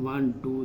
1 2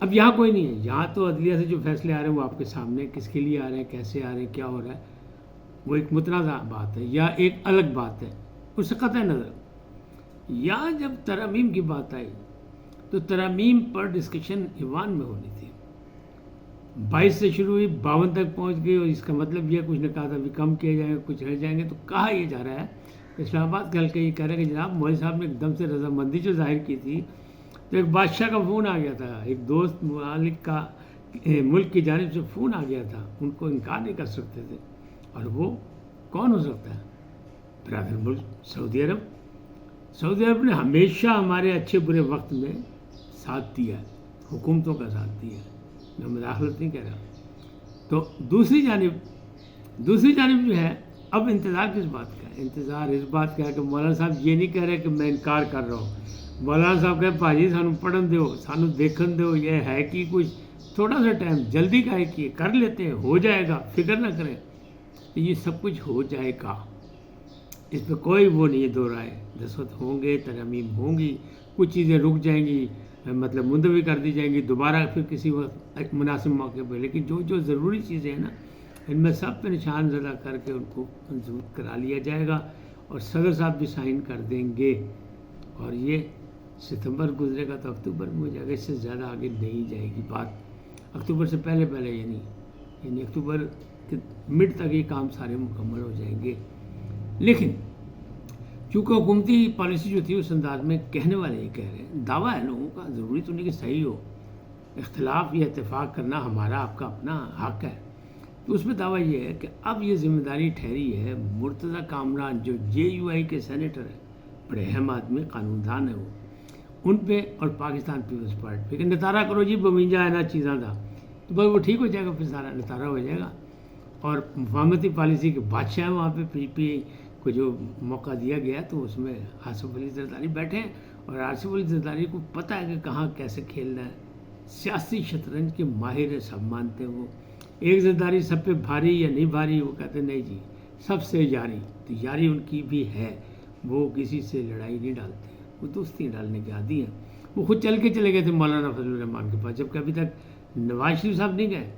اب یہاں کوئی نہیں ہے، یہاں تو عدلیہ سے جو فیصلے آ رہے ہیں وہ آپ کے سامنے، کس کے لیے آ رہے ہیں، کیسے آ رہے ہیں، کیا ہو رہا ہے، وہ ایک متنازع بات ہے یا ایک الگ بات ہے، اس سے قطع نظر. یہاں جب ترامیم کی بات آئی تو ترامیم پر ڈسکشن ایوان میں ہونی تھی. 22 سے شروع ہوئی، 52 تک پہنچ گئی، اور اس کا مطلب یہ کچھ نے کہا تھا ابھی کم کیے جائیں گے، کچھ رہ جائیں گے. تو کہا یہ جا رہا ہے، اسلام آباد کے حلقے یہ کہہ رہے ہیں کہ جناب مولوی صاحب نے ایک دم سے رضامندی جو ظاہر کی تھی، تو ایک بادشاہ کا فون آ گیا تھا، ایک دوست مالک کا ملک کی جانب سے فون آ گیا تھا، ان کو انکار نہیں کر سکتے تھے. اور وہ کون ہو سکتا ہے؟ برادر ملک سعودی عرب. سعودی عرب نے ہمیشہ ہمارے اچھے برے وقت میں ساتھ دیا ہے، حکومتوں کا ساتھ دیا ہے، میں مداخلت نہیں کہہ رہا. تو دوسری جانب جو ہے، اب انتظار کس بات کا ہے؟ انتظار اس بات کا ہے کہ مولانا صاحب یہ نہیں کہہ رہے کہ میں انکار کر رہا ہوں. مولانا صاحب کہے بھاجی سانو پڑھن دیو، سانو دیکھن دیو، یہ ہے کہ کچھ تھوڑا سا ٹائم جلدی کا ہے کہ کر لیتے ہیں، ہو جائے گا، فکر نہ کریں. یہ سب کچھ ہو جائے گا، اس پہ کوئی وہ نہیں ہے دو رائے. دستخط ہوں گے، ترامیم ہوں گی، کچھ چیزیں رک جائیں گی، مطلب ملتوی کر دی جائیں گی دوبارہ پھر کسی وقت مناسب موقع پہ. لیکن جو ضروری چیزیں ہیں نا، ان میں سب پہ نشان زدہ کر کے ان کو منظور کرا لیا جائے گا، اور صدر صاحب بھی سائن کر دیں گے. اور یہ ستمبر گزرے گا تو اکتوبر میں ہو جائے گا، اس سے زیادہ آگے نہیں جائے گی بات. اکتوبر سے پہلے یعنی اکتوبر کے مڈ تک یہ کام سارے مکمل ہو جائیں گے. لیکن چونکہ حکومتی پالیسی جو تھی اس انداز میں کہنے والے یہ کہہ رہے ہیں، دعویٰ ہے لوگوں کا، ضروری تو نہیں کہ صحیح ہو، اختلاف یا اتفاق کرنا ہمارا آپ کا اپنا حق ہے. تو اس میں دعویٰ یہ ہے کہ اب یہ ذمہ داری ٹھہری ہے مرتضیٰ کامران، جو JUI کے سینیٹر ہیں، بڑے اہم آدمی، قانون دان ہے وہ، ان پہ، اور پاکستان پیپلز پارٹی پہ کہ نتارا کرو جی بوینجا ہے نا چیزاں دا، تو بھائی وہ ٹھیک ہو جائے گا، پھر سارا نتارا ہو جائے گا. اور مفاہمتی پالیسی کے بادشاہ ہیں وہاں پہ، PPI کو جو موقع دیا گیا تو اس میں آصف علی زرداری بیٹھے ہیں، اور آصف علی زرداری کو پتہ ہے کہ کہاں کیسے کھیلنا ہے. سیاسی شطرنج کے ماہر ہے، سب مانتے ہیں وہ. ایک زرداری سب پہ بھاری یا نہیں بھاری، وہ کہتے ہیں نہیں جی سب سے یاری. تو یاری ان کی بھی ہے، وہ کسی سے لڑائی نہیں ڈالتے ہیں، وہ دوستی ڈالنے کے عادی ہیں. وہ خود چل کے چلے گئے تھے مولانا فضل الرحمان کے پاس، جبکہ ابھی تک نواز شریف صاحب نہیں گئے.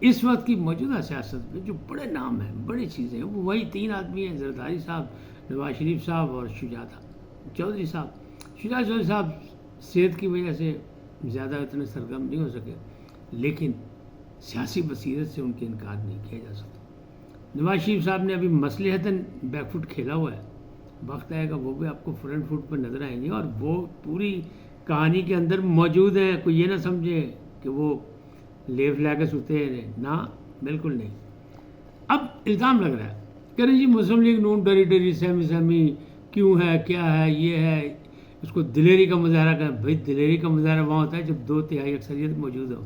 اس وقت کی موجودہ سیاست میں جو بڑے نام ہیں، بڑی چیزیں ہیں، وہ وہی 3 آدمی ہیں، زرداری صاحب، نواز شریف صاحب اور شجاعت چودھری صاحب. شجاعت چودھری صاحب صحت کی وجہ سے زیادہ اتنے سرگرم نہیں ہو سکے، لیکن سیاسی بصیرت سے ان کے انکار نہیں کیا جا سکتا. نواز شریف صاحب نے ابھی مصلحتاً بیک فٹ کھیلا ہوا ہے، وقت آئے گا وہ بھی آپ کو فرنٹ فٹ پہ نظر آئیں گے، اور وہ پوری کہانی کے اندر موجود ہیں. کوئی یہ نہ سمجھے کہ وہ لیف لے کے سوتے ہیں، نہ بالکل نہیں. اب الزام لگ رہا ہے کہ نہیں جی مسلم لیگ نون ڈری سہمی کیوں ہے، کیا ہے، یہ ہے، اس کو دلیری کا مظاہرہ کریں. بھائی دلیری کا مظاہرہ وہاں ہوتا ہے جب 2/3 اکثریت موجود ہو.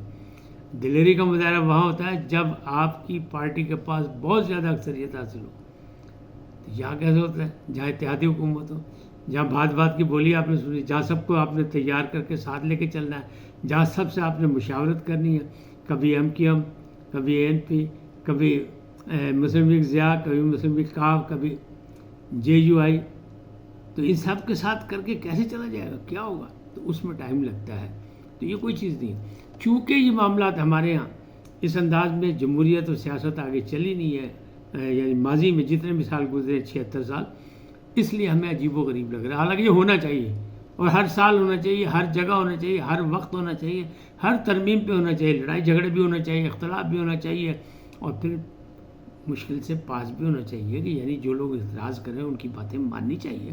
دلیری کا مظاہرہ وہاں ہوتا ہے جب آپ کی پارٹی کے پاس بہت زیادہ اکثریت حاصل ہو. یہاں کیسے ہوتا ہے؟ جہاں اتحادی حکومت ہو، جہاں بات کی بولی آپ نے سنی، جہاں سب کو آپ نے تیار کر کے ساتھ لے کے چلنا ہے، جہاں سب سے آپ نے مشاورت کرنی ہے، کبھی MQM، کبھی ANP، کبھی مسلم لیگ ضیاء، کبھی مسلم لیگ کاف، کبھی JUI. تو ان سب کے ساتھ کر کے کیسے چلا جائے گا، کیا ہوگا؟ تو اس میں ٹائم لگتا ہے. تو یہ کوئی چیز نہیں ہے. چونکہ یہ معاملات ہمارے ہاں اس انداز میں جمہوریت اور سیاست آگے چلی نہیں ہے، یعنی ماضی میں جتنے بھی سال گزرے 76 سال، اس لیے ہمیں عجیب و غریب لگ رہا ہے. حالانکہ یہ ہونا چاہیے، اور ہر سال ہونا چاہیے، ہر جگہ ہونا چاہیے، ہر وقت ہونا چاہیے، ہر ترمیم پہ ہونا چاہیے. لڑائی جھگڑے بھی ہونا چاہیے، اختلاف بھی ہونا چاہیے، اور پھر مشکل سے پاس بھی ہونا چاہیے کہ یعنی جو لوگ اعتراض کر رہے ہیں ان کی باتیں ماننی چاہیے،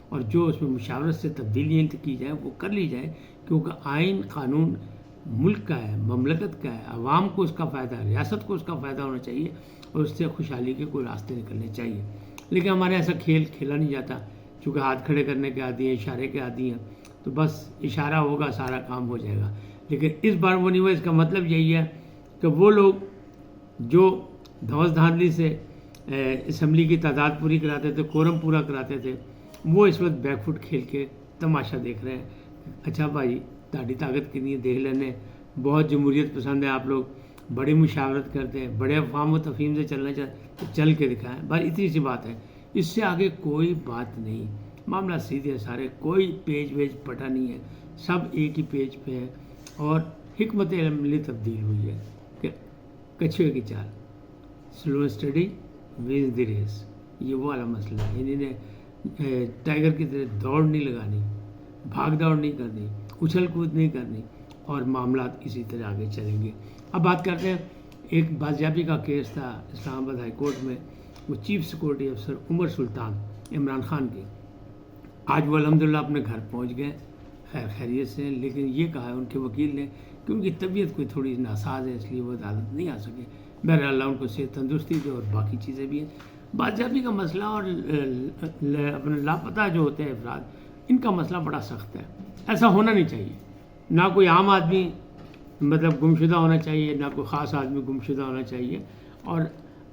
اور جو اس میں مشاورت سے تبدیلیاں کی جائیں وہ کر لی جائے. کیونکہ آئین قانون ملک کا ہے، مملکت کا ہے، عوام کو اس کا فائدہ ہے، ریاست کو اس کا فائدہ ہونا چاہیے، اور اس سے خوشحالی کے کوئی راستے نکلنے چاہیے. لیکن ہمارے ایسا کھیل کھیلا نہیں جاتا، چونکہ ہاتھ کھڑے کرنے کے عادی ہیں، اشارے کے عادی ہیں، تو بس اشارہ ہوگا سارا کام ہو جائے گا. لیکن اس بار وہ نہیں ہوا. اس کا مطلب یہی ہے کہ وہ لوگ جو دھوس دھاندلی سے اسمبلی کی تعداد پوری کراتے تھے، کورم پورا کراتے تھے، وہ اس وقت بیک فٹ کھیل کے تماشا دیکھ رہے ہیں. اچھا بھائی تاڑی طاقت کی نہیں دیکھ لینے، بہت جمہوریت پسند ہے آپ لوگ، بڑی مشاورت کرتے ہیں، بڑے افہام و تفہیم سے چلنا چاہتے تو چل کے دکھائیں. بس اتنی سی بات ہے، اس سے آگے کوئی بات نہیں. معاملہ سیدھے سارے، کوئی پیج ویج پٹا نہیں ہے، سب ایک ہی پیج پہ ہے. اور حکمت عملی تبدیل ہوئی ہے کہ کچھوے کی چال، سلو اسٹڈی ونز دی ریس، یہ وہ والا مسئلہ ہے. انہیں نے ٹائیگر کی طرح دوڑ نہیں لگانی، بھاگ دوڑ نہیں کرنی، اچھل کود نہیں کرنی، اور معاملات اسی طرح آگے چلیں گے. اب بات کرتے ہیں، ایک بازیابی کا کیس تھا اسلام آباد ہائی کورٹ میں، وہ چیف سیکورٹی افسر عمر سلطان عمران خان کے. آج وہ الحمدللہ اپنے گھر پہنچ گئے خیر خیریت سے، لیکن یہ کہا ہے ان کے وکیل نے کہ ان کی طبیعت کوئی تھوڑی ناساز ہے، اس لیے وہ عدالت نہیں آ سکے. بہرحال اللہ ان کو صحت تندرستی دے اور باقی چیزیں بھی ہیں. بازیابی کا مسئلہ اور اپنے لاپتہ جو ہوتے ہیں افراد، ان کا مسئلہ بڑا سخت ہے. ایسا ہونا نہیں چاہیے. نہ کوئی عام آدمی مطلب گمشدہ ہونا چاہیے، نہ کوئی خاص آدمی گمشدہ ہونا چاہیے، اور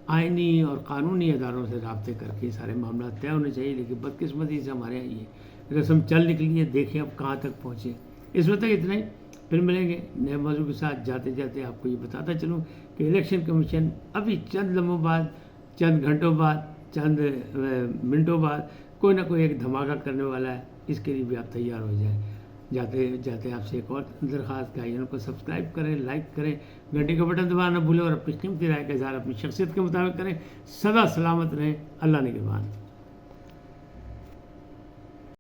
آئینی اور قانونی اداروں سے رابطے کر کے سارے معاملات طے ہونے چاہیے. لیکن بدقسمتی سے ہمارے یہاں یہ رسم چل نکلی ہے. دیکھیں اب کہاں تک پہنچے. اس وقت تک اتنا ہی، پھر ملیں گے نئے موضوع کے ساتھ. جاتے جاتے آپ کو یہ بتاتا چلوں کہ الیکشن کمیشن ابھی چند لمحوں بعد، چند گھنٹوں بعد، چند منٹوں بعد کوئی نہ کوئی ایک دھماکہ کرنے والا ہے. اس کے لیے بھی آپ تیار ہو جائیں. جاتے جاتے آپ سے ایک اور درخواست ہے، ان کو سبسکرائب کریں، لائک کریں، گھنٹی کا بٹن دبانا نہ بھولیں، اور اپنی قیمتی رائے کا اظہار اپنی شخصیت کے مطابق کریں. سدا سلامت رہیں. اللہ نگہبان.